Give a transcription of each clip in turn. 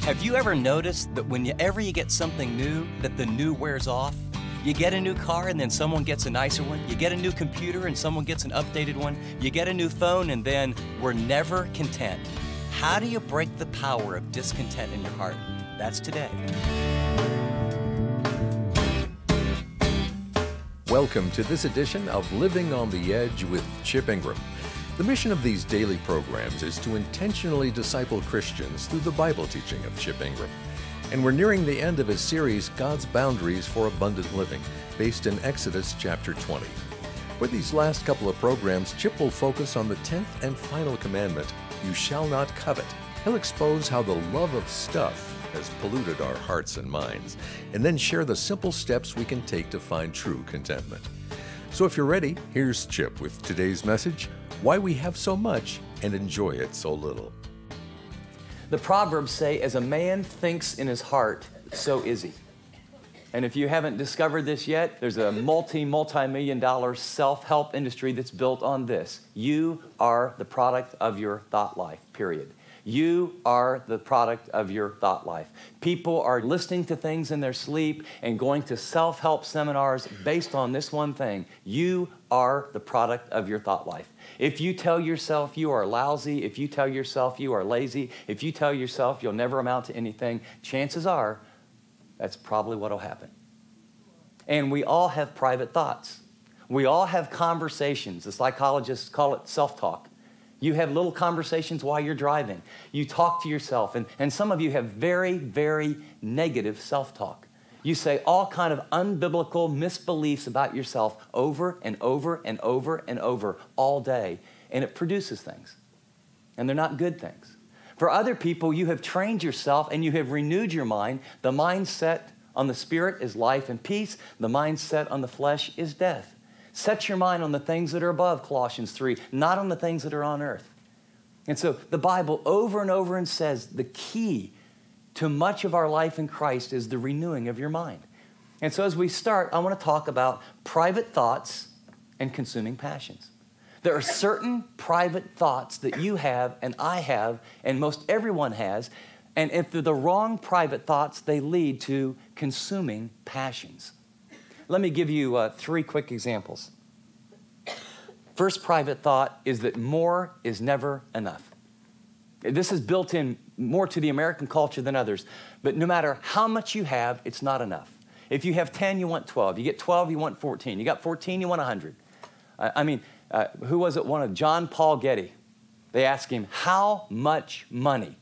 Have you ever noticed that whenever you get something new, that the new wears off? You get a new car and then someone gets a nicer one. You get a new computer and someone gets an updated one. You get a new phone and then we're never content. How do you break the power of discontent in your heart? That's today. Welcome to this edition of Living on the Edge with Chip Ingram. The mission of these daily programs is to intentionally disciple Christians through the Bible teaching of Chip Ingram. And we're nearing the end of his series, God's Boundaries for Abundant Living, based in Exodus chapter 20. For these last couple of programs, Chip will focus on the 10th and final commandment, you shall not covet. He'll expose how the love of stuff has polluted our hearts and minds, and then share the simple steps we can take to find true contentment. So if you're ready, here's Chip with today's message, Why We Have So Much and Enjoy It So Little. The Proverbs say, as a man thinks in his heart, so is he. And if you haven't discovered this yet, there's a multi-million dollar self-help industry that's built on this. You are the product of your thought life, period. You are the product of your thought life. People are listening to things in their sleep and going to self-help seminars based on this one thing. You are the product of your thought life. If you tell yourself you are lousy, if you tell yourself you are lazy, if you tell yourself you'll never amount to anything, chances are that's probably what will happen. And we all have private thoughts. We all have conversations. The psychologists call it self-talk. You have little conversations while you're driving. You talk to yourself, and some of you have very, very negative self-talk. You say all kind of unbiblical misbeliefs about yourself over and over and over and over all day, and it produces things, and they're not good things. For other people, you have trained yourself and you have renewed your mind. The mindset on the spirit is life and peace. The mindset on the flesh is death. Set your mind on the things that are above, Colossians 3, not on the things that are on earth. And so the Bible over and over and says the key to much of our life in Christ is the renewing of your mind. And so as we start, I want to talk about private thoughts and consuming passions. There are certain private thoughts that you have and I have and most everyone has, and if they're the wrong private thoughts, they lead to consuming passions. Let me give you 3 quick examples. First private thought is that more is never enough. This is built in more to the American culture than others, but no matter how much you have, it's not enough. If you have 10, you want 12. You get 12, you want 14. You got 14, you want 100. Who was it? One of John Paul Getty. They asked him, how much money?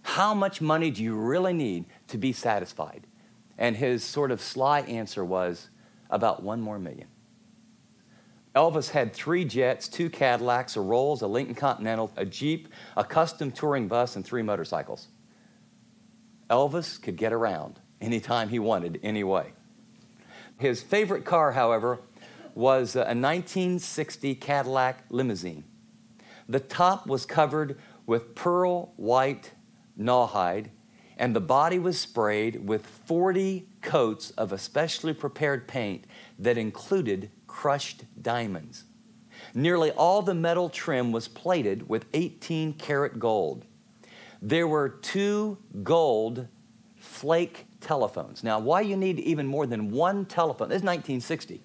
How much money do you really need to be satisfied? And his sort of sly answer was, about 1 more million. Elvis had 3 jets, 2 Cadillacs, a Rolls, a Lincoln Continental, a Jeep, a custom touring bus, and 3 motorcycles. Elvis could get around anytime he wanted, anyway. His favorite car, however, was a 1960 Cadillac limousine. The top was covered with pearl white rawhide, and the body was sprayed with 40 coats of a specially prepared paint that included crushed diamonds. Nearly all the metal trim was plated with 18-karat gold. There were 2 gold flake telephones. Now, why you need even more than 1 telephone? This is 1960.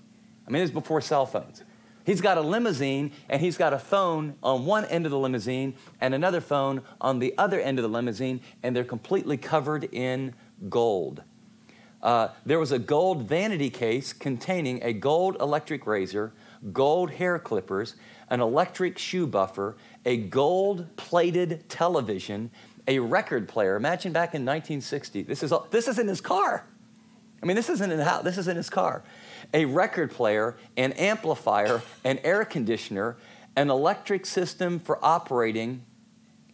This is before cell phones. He's got a limousine, and he's got a phone on one end of the limousine and another phone on the other end of the limousine, and they're completely covered in gold. There was a gold vanity case containing a gold electric razor, gold hair clippers, an electric shoe buffer, a gold-plated television, a record player. Imagine back in 1960. This is in his car. This isn't in the house. This is in his car. A record player, an amplifier, an air conditioner, an electric system for operating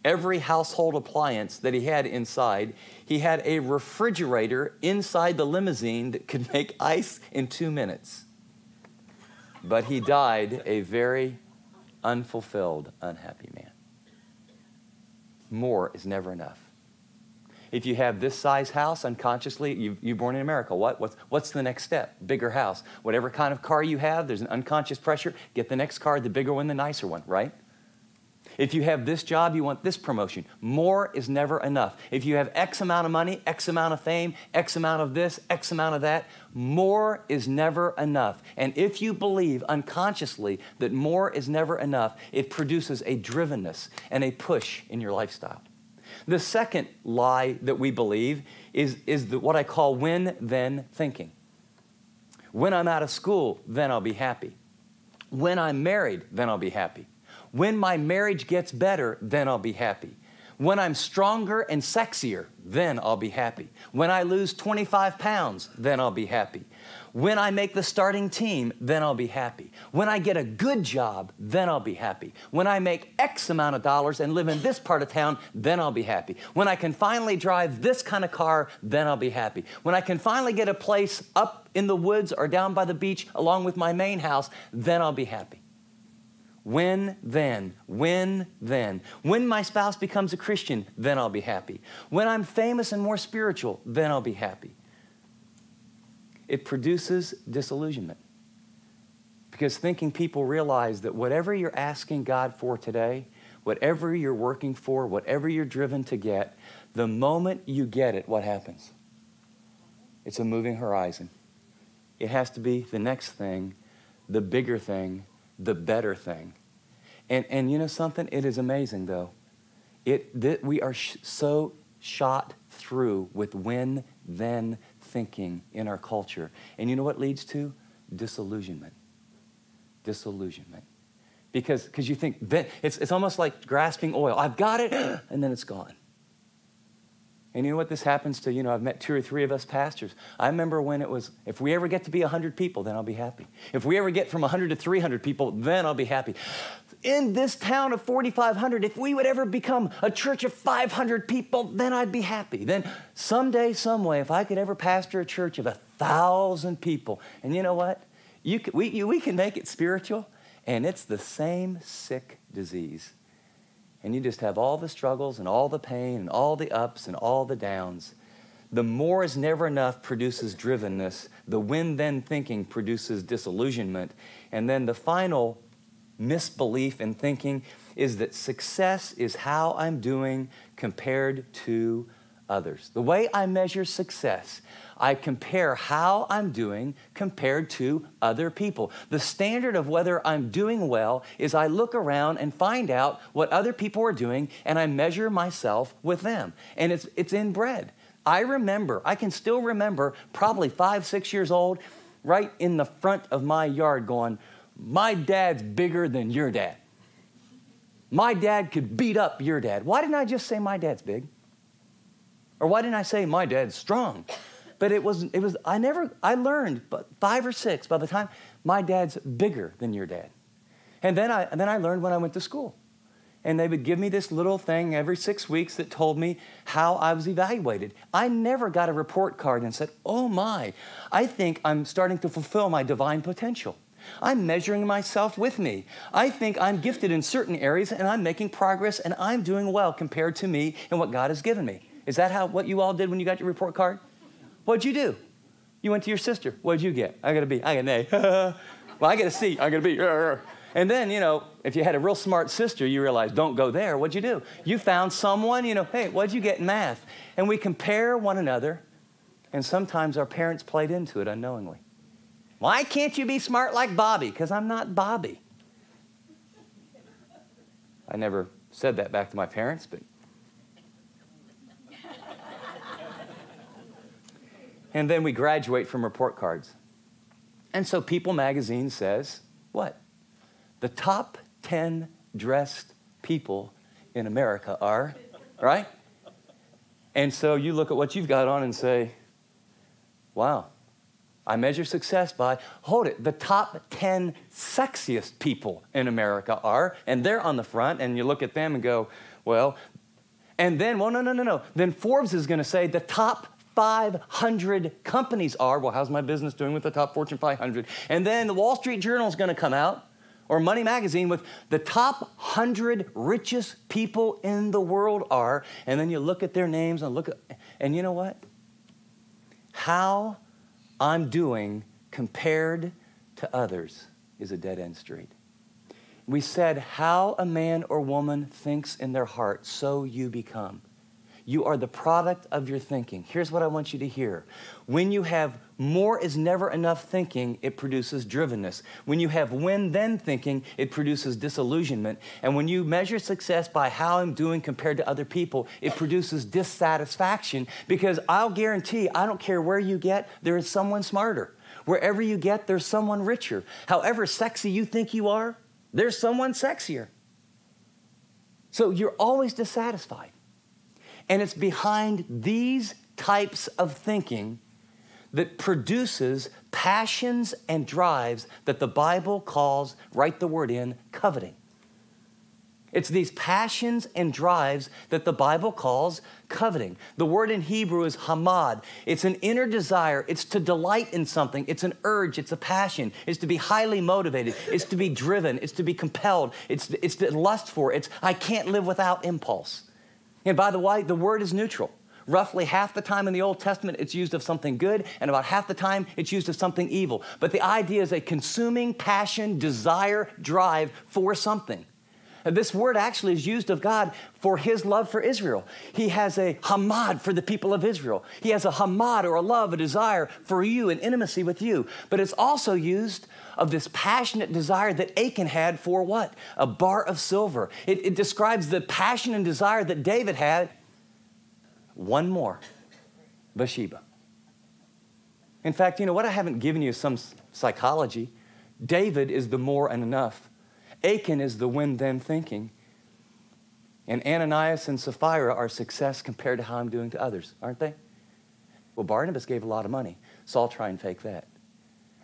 every household appliance that he had inside. He had a refrigerator inside the limousine that could make ice in 2 minutes. But he died a very unfulfilled, unhappy man. More is never enough. If you have this size house, unconsciously, you're born in America. What's the next step? Bigger house. Whatever kind of car you have, there's an unconscious pressure. Get the next car, the bigger one, the nicer one, right? If you have this job, you want this promotion. More is never enough. If you have X amount of money, X amount of fame, X amount of this, X amount of that, more is never enough. And if you believe unconsciously that more is never enough, it produces a drivenness and a push in your lifestyle. The second lie that we believe is what I call when-then thinking. When I'm out of school, then I'll be happy. When I'm married, then I'll be happy. When my marriage gets better, then I'll be happy. When I'm stronger and sexier, then I'll be happy. When I lose 25 pounds, then I'll be happy. When I make the starting team, then I'll be happy. When I get a good job, then I'll be happy. When I make X amount of dollars and live in this part of town, then I'll be happy. When I can finally drive this kind of car, then I'll be happy. When I can finally get a place up in the woods or down by the beach along with my main house, then I'll be happy. When, then. When my spouse becomes a Christian, then I'll be happy. When I'm famous and more spiritual, then I'll be happy. It produces disillusionment. Because thinking people realize that whatever you're asking God for today, whatever you're working for, whatever you're driven to get, the moment you get it, what happens? It's a moving horizon. It has to be the next thing, the bigger thing, the better thing. And you know something? It is amazing, though. We are so shot through with when-then thinking in our culture. And you know what leads to? Disillusionment. Disillusionment. Because you think, it's almost like grasping oil. I've got it, and then it's gone. And you know what this happens to? I've met 2 or 3 of us pastors. I remember when it was, if we ever get to be 100 people, then I'll be happy. If we ever get from 100 to 300 people, then I'll be happy. In this town of 4,500, if we would ever become a church of 500 people, then I'd be happy. Then someday, some way, if I could ever pastor a church of 1,000 people, and you know what? We can make it spiritual, and it's the same sick disease. And you just have all the struggles and all the pain and all the ups and all the downs. The more is never enough produces drivenness. The when-then thinking produces disillusionment. And then the final misbelief in thinking is that success is how I'm doing compared to others. The way I measure success, I compare how I'm doing compared to other people. The standard of whether I'm doing well is I look around and find out what other people are doing, and I measure myself with them. And it's inbred. I can still remember, probably 5, 6 years old, right in the front of my yard going, my dad's bigger than your dad. My dad could beat up your dad. Why didn't I just say my dad's big? Or why didn't I say my dad's strong? But I learned 5 or 6 by the time my dad's bigger than your dad. And then I learned when I went to school. And they would give me this little thing every 6 weeks that told me how I was evaluated. I never got a report card and said, oh my, I think I'm starting to fulfill my divine potential. I'm measuring myself with me. I think I'm gifted in certain areas and I'm making progress and I'm doing well compared to me and what God has given me. Is that what you all did when you got your report card? What'd you do? You went to your sister. What'd you get? I got a B. I got an A. Well, I get a C. I got a B. And then, if you had a real smart sister, you realize, don't go there. What'd you do? You found someone, hey, what'd you get in math? And we compare one another, and sometimes our parents played into it unknowingly. Why can't you be smart like Bobby? Because I'm not Bobby. I never said that back to my parents, but... And then we graduate from report cards. And so People magazine says, what? The top 10 dressed people in America are, right? And so you look at what you've got on and say, wow, I measure success by, hold it, the top 10 sexiest people in America are, and they're on the front, and you look at them and go, well, and then, well, no. Then Forbes is going to say the top 500 companies are, well, how's my business doing with the top Fortune 500? And then the Wall Street Journal is going to come out, or Money Magazine, with the top 100 richest people in the world are, and then you look at their names and you know what? How I'm doing compared to others is a dead-end street. We said, how a man or woman thinks in their heart, so you become. You are the product of your thinking. Here's what I want you to hear. When you have more is never enough thinking, it produces drivenness. When you have when-then thinking, it produces disillusionment. And when you measure success by how I'm doing compared to other people, it produces dissatisfaction, because I'll guarantee, I don't care where you get, there is someone smarter. Wherever you get, there's someone richer. However sexy you think you are, there's someone sexier. So you're always dissatisfied. And it's behind these types of thinking that produces passions and drives that the Bible calls, write the word in, coveting. It's these passions and drives that the Bible calls coveting. The word in Hebrew is hamad. It's an inner desire. It's to delight in something. It's an urge. It's a passion. It's to be highly motivated. It's to be driven. It's to be compelled. It's to lust for. It's I can't live without impulse. And by the way, the word is neutral. Roughly half the time in the Old Testament, it's used of something good, and about half the time, it's used of something evil. But the idea is a consuming passion, desire, drive for something. And this word actually is used of God for his love for Israel. He has a hamad for the people of Israel. He has a hamad, or a love, a desire for you, an intimacy with you. But it's also used of this passionate desire that Achan had for what? A bar of silver. It describes the passion and desire that David had. One more, Bathsheba. In fact, you know what? I haven't given you some psychology. David is the more and enough. Achan is the when-then thinking. And Ananias and Sapphira are success compared to how I'm doing to others, aren't they? Well, Barnabas gave a lot of money, so I'll try and fake that.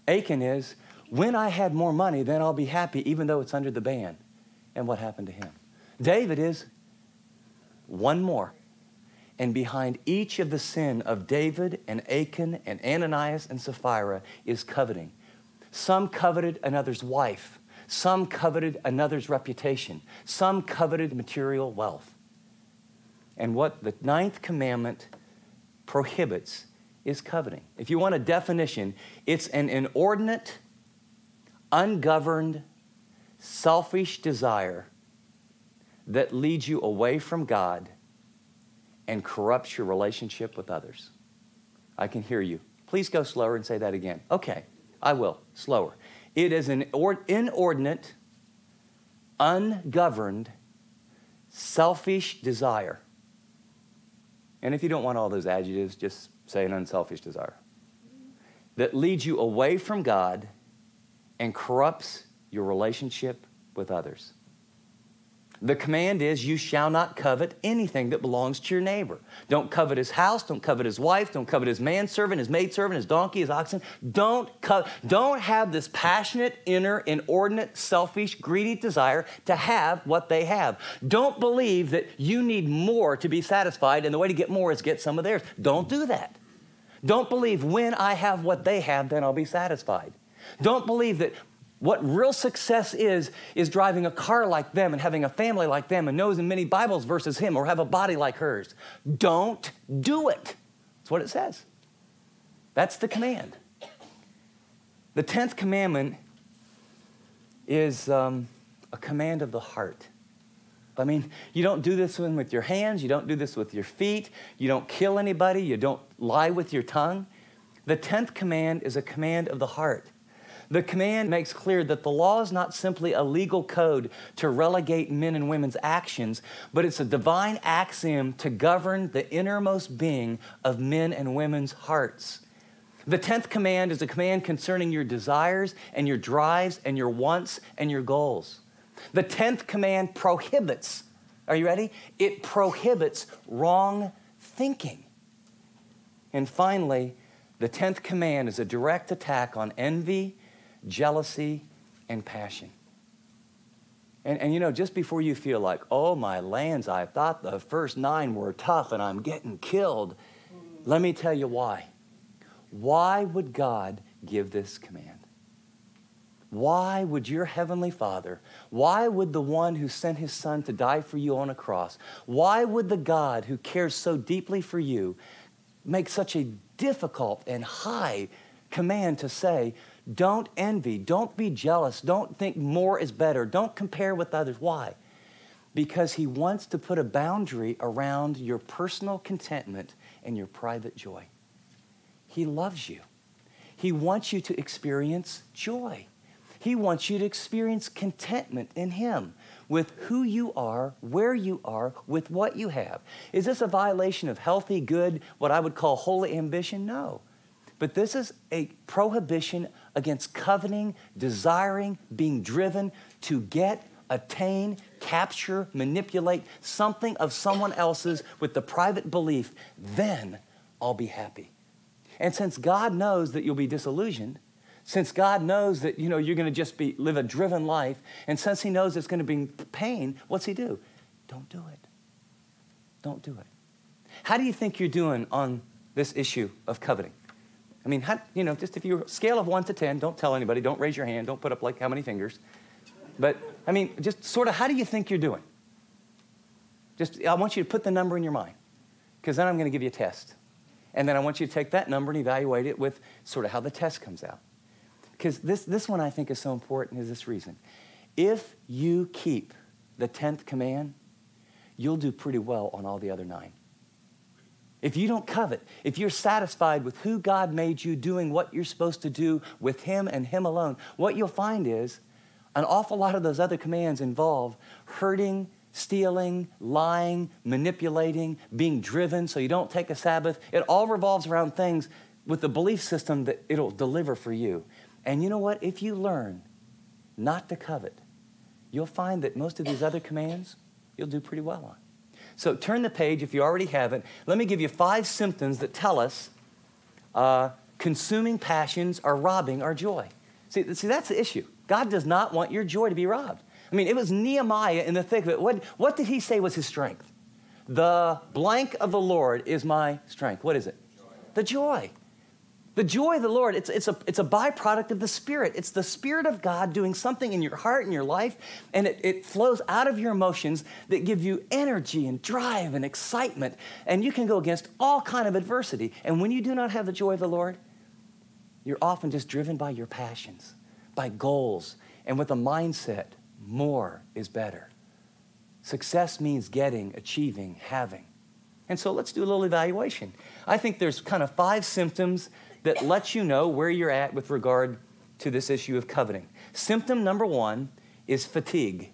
Achan is, when I had more money, then I'll be happy, even though it's under the ban. And what happened to him? David is one more. And behind each of the sin of David and Achan and Ananias and Sapphira is coveting. Some coveted another's wife. Some coveted another's reputation. Some coveted material wealth. And what the 9th commandment prohibits is coveting. If you want a definition, it's an inordinate, ungoverned, selfish desire that leads you away from God and corrupts your relationship with others. I can hear you. Please go slower and say that again. Okay, I will. Slower. It is an inordinate, ungoverned, selfish desire. And if you don't want all those adjectives, just say an unselfish desire. That leads you away from God and corrupts your relationship with others. The command is, you shall not covet anything that belongs to your neighbor. Don't covet his house, don't covet his wife, don't covet his manservant, his maidservant, his donkey, his oxen. Don't have this passionate, inner, inordinate, selfish, greedy desire to have what they have. Don't believe that you need more to be satisfied, and the way to get more is get some of theirs. Don't do that. Don't believe when I have what they have, then I'll be satisfied. Don't believe that what real success is driving a car like them and having a family like them and knows as many Bibles verses him, or have a body like hers. Don't do it. That's what it says. That's the command. The 10th commandment is a command of the heart. I mean, you don't do this one with your hands. You don't do this with your feet. You don't kill anybody. You don't lie with your tongue. The 10th command is a command of the heart. The command makes clear that the law is not simply a legal code to relegate men and women's actions, but it's a divine axiom to govern the innermost being of men and women's hearts. The 10th command is a command concerning your desires and your drives and your wants and your goals. The 10th command prohibits, are you ready? It prohibits wrong thinking. And finally, the 10th command is a direct attack on envy, jealousy, and passion. And you know, just before you feel like, oh my lands, I thought the first 9 were tough and I'm getting killed, let me tell you why. Why would God give this command? Why would your heavenly Father, why would the one who sent his son to die for you on a cross, why would the God who cares so deeply for you make such a difficult and high command to say, Don't envy. Don't be jealous. Don't think more is better. Don't compare with others. Why? Because he wants to put a boundary around your personal contentment and your private joy. He loves you. He wants you to experience joy. He wants you to experience contentment in him with who you are, where you are, with what you have. Is this a violation of healthy, good, what I would call holy ambition? No. But this is a prohibition against coveting, desiring, being driven to get, attain, capture, manipulate something of someone else's with the private belief, then I'll be happy. And since God knows that you'll be disillusioned, since God knows that you're going to just live a driven life, and since he knows it's going to bring pain, what's he do? Don't do it. Don't do it. How do you think you're doing on this issue of coveting? I mean, just if you scale of 1 to 10, don't tell anybody, don't raise your hand, don't put up like how many fingers. But, I mean, just sort of how do you think you're doing? I want you to put the number in your mind, because then I'm going to give you a test. And then I want you to take that number and evaluate it with sort of how the test comes out. Because this one I think is so important is this reason. If you keep the 10th command, you'll do pretty well on all the other 9. If you don't covet, if you're satisfied with who God made you doing what you're supposed to do with him and him alone, what you'll find is an awful lot of those other commands involve hurting, stealing, lying, manipulating, being driven so you don't take a Sabbath. It all revolves around things with the belief system that it'll deliver for you. And you know what? If you learn not to covet, you'll find that most of these other commands you'll do pretty well on. So turn the page if you already haven't. Let me give you 5 symptoms that tell us consuming passions are robbing our joy. See, that's the issue. God does not want your joy to be robbed. I mean, it was Nehemiah in the thick of it. What did he say was his strength? The blank of the Lord is my strength. What is it? Joy. The joy. The joy of the Lord, it's a byproduct of the Spirit. It's the Spirit of God doing something in your heart and your life, and it flows out of your emotions that give you energy and drive and excitement, and you can go against all kind of adversity. And when you do not have the joy of the Lord, you're often just driven by your passions, by goals, and with a mindset, more is better. Success means getting, achieving, having. And so let's do a little evaluation. I think there's kind of 5 symptoms that lets you know where you're at with regard to this issue of coveting. Symptom number 1 is fatigue.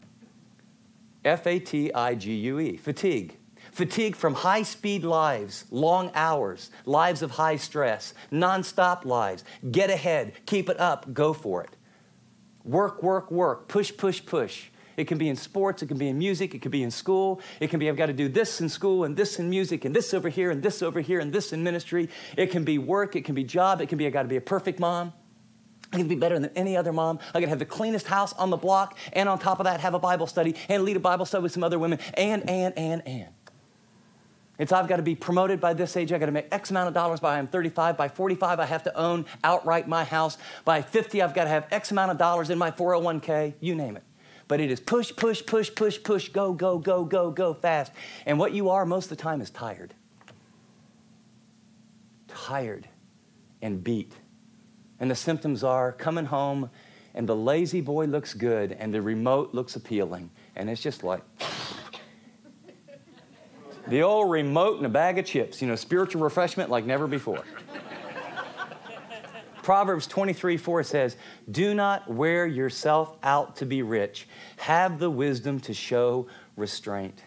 F-A-T-I-G-U-E, fatigue. Fatigue from high-speed lives, long hours, lives of high stress, nonstop lives. Get ahead, keep it up, go for it. Work, work, work, push, push, push. It can be in sports, it can be in music, it can be in school. It can be, I've got to do this in school and this in music and this over here and this over here and this in ministry. It can be work, it can be job, it can be, I've got to be a perfect mom. I can be better than any other mom. I got to have the cleanest house on the block, and on top of that, have a Bible study and lead a Bible study with some other women, and. It's I've got to be promoted by this age. I've got to make X amount of dollars by I'm 35. By 45, I have to own outright my house. By 50, I've got to have X amount of dollars in my 401k, you name it. But it is push, push, push, push, push, go, go, go, go, go fast. And what you are most of the time is tired. Tired and beat. And the symptoms are coming home and the lazy boy looks good and the remote looks appealing. And it's just like the old remote and a bag of chips, spiritual refreshment like never before. Proverbs 23:4 says, do not wear yourself out to be rich. Have the wisdom to show restraint.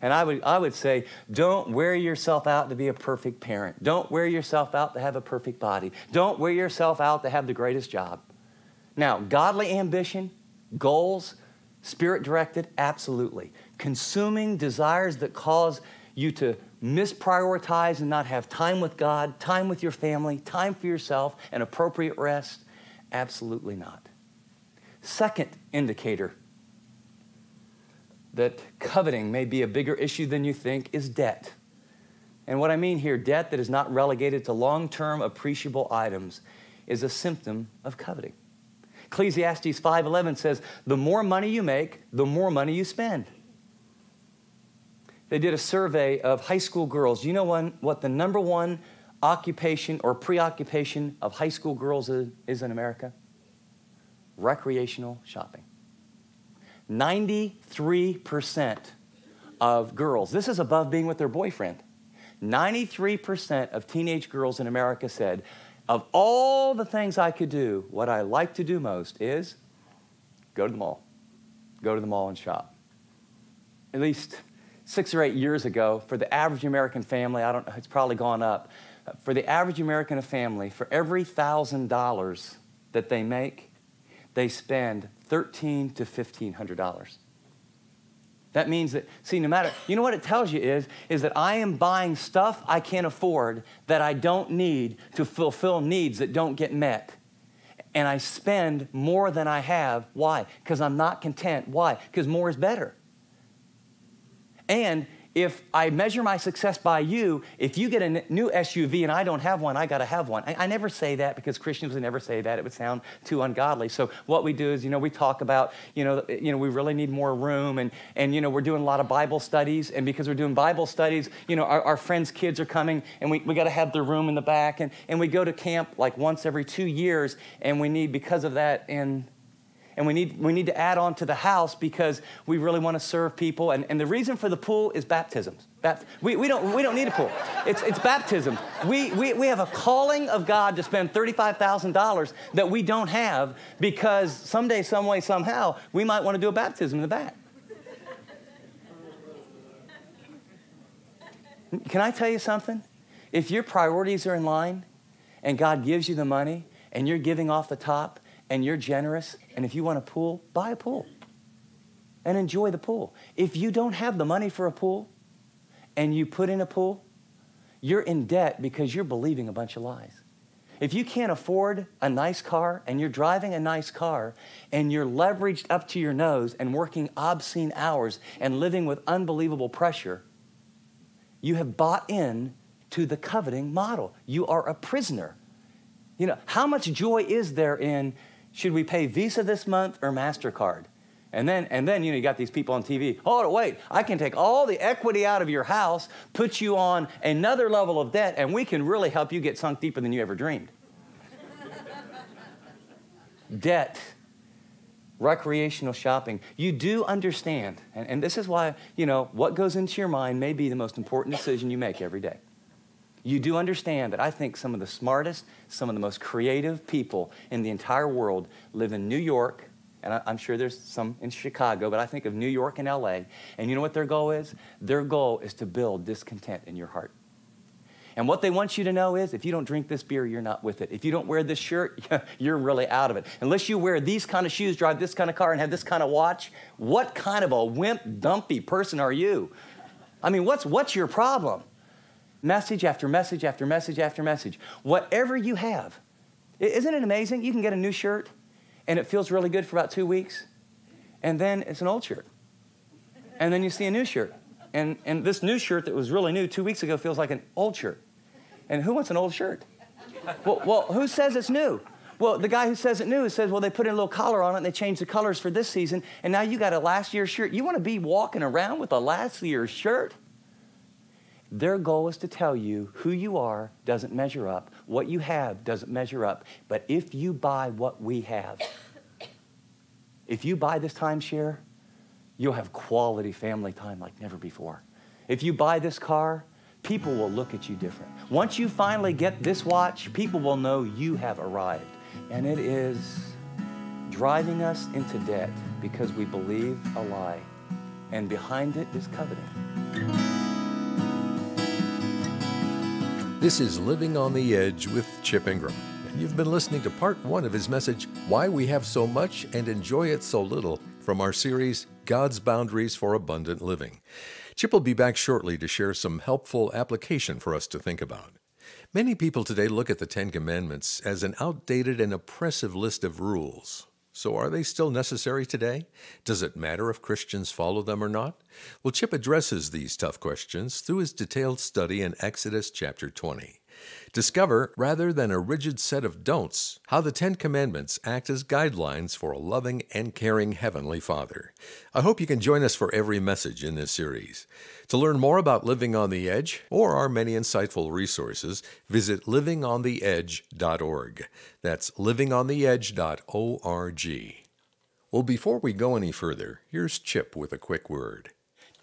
And I would say, don't wear yourself out to be a perfect parent. Don't wear yourself out to have a perfect body. Don't wear yourself out to have the greatest job. Now, godly ambition, goals, spirit-directed, absolutely. Consuming desires that cause you to misprioritize and not have time with God, time with your family, time for yourself, and appropriate rest? Absolutely not. Second indicator that coveting may be a bigger issue than you think is debt. And what I mean here, debt that is not relegated to long-term appreciable items is a symptom of coveting. Ecclesiastes 5:11 says, the more money you make, the more money you spend. They did a survey of high school girls. Do you know what the number one occupation or preoccupation of high school girls is in America? recreational shopping. 93% of girls, this is above being with their boyfriend, 93% of teenage girls in America said, of all the things I could do, what I like to do most is go to the mall. Go to the mall and shop. At least 6 or 8 years ago, for the average American family, I don't know, it's probably gone up. For the average American family, for every $1,000 that they make, they spend $1,300 to $1,500. That means that, see, no matter, you know what it tells you is that I am buying stuff I can't afford that I don't need to fulfill needs that don't get met. And I spend more than I have. Why? Because I'm not content. Why? Because more is better. And if I measure my success by you, if you get a new SUV and I don't have one, I got to have one. I never say that because Christians would never say that. It would sound too ungodly. So what we do is, we talk about, we really need more room. And we're doing a lot of Bible studies. And because we're doing Bible studies, our friends' kids are coming and we got to have their room in the back. And we go to camp like once every 2 years. And we need, because of that, and we need to add on to the house because we really want to serve people. And the reason for the pool is baptisms. We don't need a pool. It's baptism. We have a calling of God to spend $35,000 that we don't have because someday, some way, somehow, we might want to do a baptism in the back. Can I tell you something? If your priorities are in line and God gives you the money and you're giving off the top, and you're generous, and if you want a pool, buy a pool and enjoy the pool. If you don't have the money for a pool and you put in a pool, you're in debt because you're believing a bunch of lies. If you can't afford a nice car and you're driving a nice car and you're leveraged up to your nose and working obscene hours and living with unbelievable pressure, you have bought in to the coveting model. You are a prisoner. How much joy is there in, should we pay Visa this month or MasterCard? And then you got these people on TV. Oh, wait, I can take all the equity out of your house, put you on another level of debt, and we can really help you get sunk deeper than you ever dreamed. Debt, recreational shopping. You do understand, and this is why, what goes into your mind may be the most important decision you make every day. You do understand that I think some of the smartest, some of the most creative people in the entire world live in New York, and I'm sure there's some in Chicago, but I think of New York and LA, and you know what their goal is? Their goal is to build discontent in your heart. And what they want you to know is, if you don't drink this beer, you're not with it. If you don't wear this shirt, you're really out of it. Unless you wear these kind of shoes, drive this kind of car, and have this kind of watch, what kind of a wimp, dumpy person are you? I mean, what's your problem? Message after message after message after message. Whatever you have. Isn't it amazing? You can get a new shirt, and it feels really good for about 2 weeks, and then it's an old shirt. And then you see a new shirt. And this new shirt that was really new 2 weeks ago feels like an old shirt. And who wants an old shirt? Well, who says it's new? Well, the guy who says it's new says, well, they put in a little collar on it, and they changed the colors for this season, and now you got a last year's shirt. You want to be walking around with a last year's shirt? Their goal is to tell you who you are doesn't measure up. What you have doesn't measure up. But if you buy what we have, if you buy this timeshare, you'll have quality family time like never before. If you buy this car, people will look at you different. Once you finally get this watch, people will know you have arrived. And it is driving us into debt because we believe a lie. And behind it is coveting. This is Living on the Edge with Chip Ingram, and you've been listening to part 1 of his message, Why We Have So Much and Enjoy It So Little, from our series, God's Boundaries for Abundant Living. Chip will be back shortly to share some helpful application for us to think about. Many people today look at the Ten Commandments as an outdated and oppressive list of rules. So are they still necessary today? Does it matter if Christians follow them or not? Well, Chip addresses these tough questions through his detailed study in Exodus chapter 20. Discover, rather than a rigid set of don'ts, how the Ten Commandments act as guidelines for a loving and caring Heavenly Father. I hope you can join us for every message in this series. To learn more about Living on the Edge or our many insightful resources, visit livingontheedge.org. That's livingontheedge.org. Well, before we go any further, here's Chip with a quick word.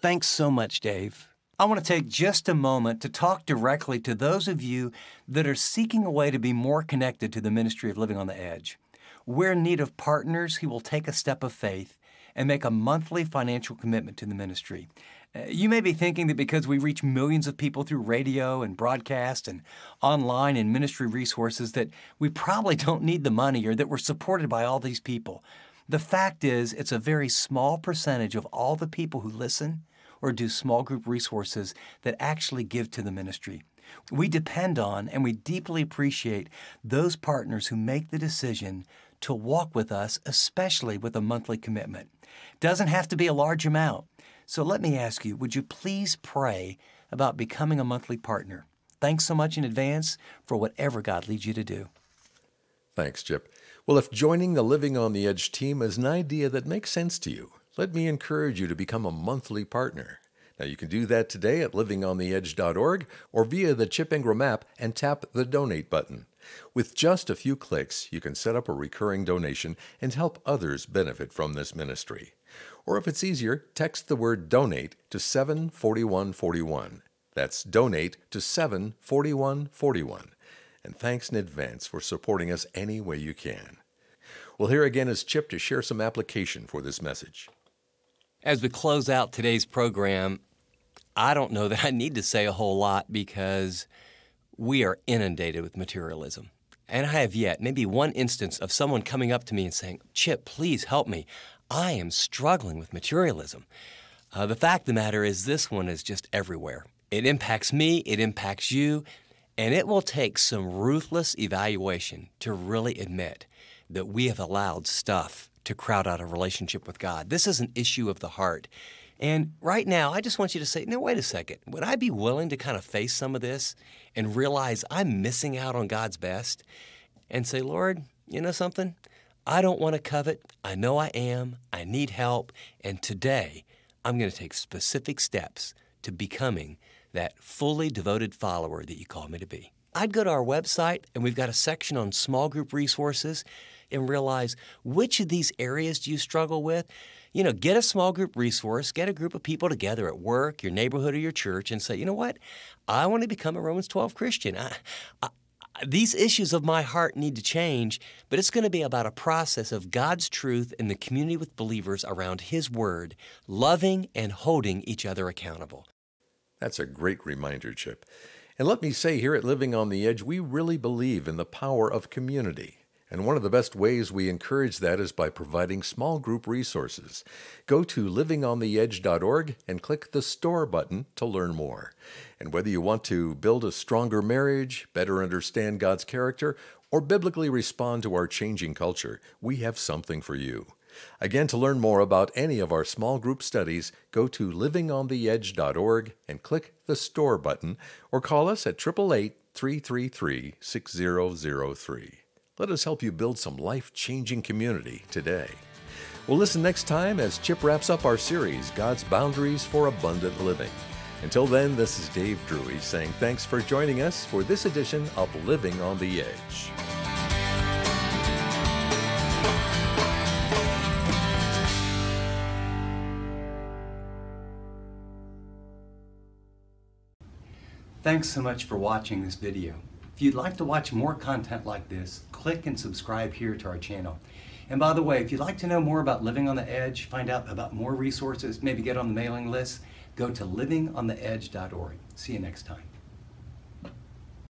Thanks so much, Dave. I want to take just a moment to talk directly to those of you that are seeking a way to be more connected to the ministry of Living on the Edge. We're in need of partners who will take a step of faith and make a monthly financial commitment to the ministry. You may be thinking that because we reach millions of people through radio and broadcast and online and ministry resources that we probably don't need the money or that we're supported by all these people. The fact is, it's a very small percentage of all the people who listen or do small group resources that actually give to the ministry. We depend on and we deeply appreciate those partners who make the decision to walk with us, especially with a monthly commitment. It doesn't have to be a large amount. So let me ask you, would you please pray about becoming a monthly partner? Thanks so much in advance for whatever God leads you to do. Thanks, Chip. Well, if joining the Living on the Edge team is an idea that makes sense to you, let me encourage you to become a monthly partner. Now, you can do that today at livingontheedge.org or via the Chip Ingram app and tap the Donate button. With just a few clicks, you can set up a recurring donation and help others benefit from this ministry. Or if it's easier, text the word DONATE to 74141. That's DONATE to 74141. And thanks in advance for supporting us any way you can. Well, here again is Chip to share some application for this message. As we close out today's program, I don't know that I need to say a whole lot because we are inundated with materialism. And I have yet maybe one instance of someone coming up to me and saying, Chip, please help me. I am struggling with materialism. The fact of the matter is this one is just everywhere. It impacts me, it impacts you, and it will take some ruthless evaluation to really admit that we have allowed stuff to crowd out a relationship with God. This is an issue of the heart. And right now, I just want you to say, no, wait a second. Would I be willing to kind of face some of this and realize I'm missing out on God's best and say, Lord, you know something? I don't want to covet. I know I am. I need help. And today, I'm going to take specific steps to becoming that fully devoted follower that you call me to be. I'd go to our website, and we've got a section on small group resources, and realize which of these areas do you struggle with. You know, get a small group resource, get a group of people together at work, your neighborhood, or your church, and say, you know what? I want to become a Romans 12 Christian. These issues of my heart need to change, but it's going to be about a process of God's truth in the community with believers around His Word, loving and holding each other accountable. That's a great reminder, Chip. And let me say here at Living on the Edge, we really believe in the power of community. And one of the best ways we encourage that is by providing small group resources. Go to livingontheedge.org and click the Store button to learn more. And whether you want to build a stronger marriage, better understand God's character, or biblically respond to our changing culture, we have something for you. Again, to learn more about any of our small group studies, go to livingontheedge.org and click the Store button, or call us at 888-333-6003. Let us help you build some life-changing community today. Well, listen next time as Chip wraps up our series, God's Boundaries for Abundant Living. Until then, this is Dave Drury saying thanks for joining us for this edition of Living on the Edge. Thanks so much for watching this video. If you'd like to watch more content like this, click and subscribe here to our channel. And by the way, if you'd like to know more about Living on the Edge, find out about more resources, maybe get on the mailing list, go to livingontheedge.org. See you next time.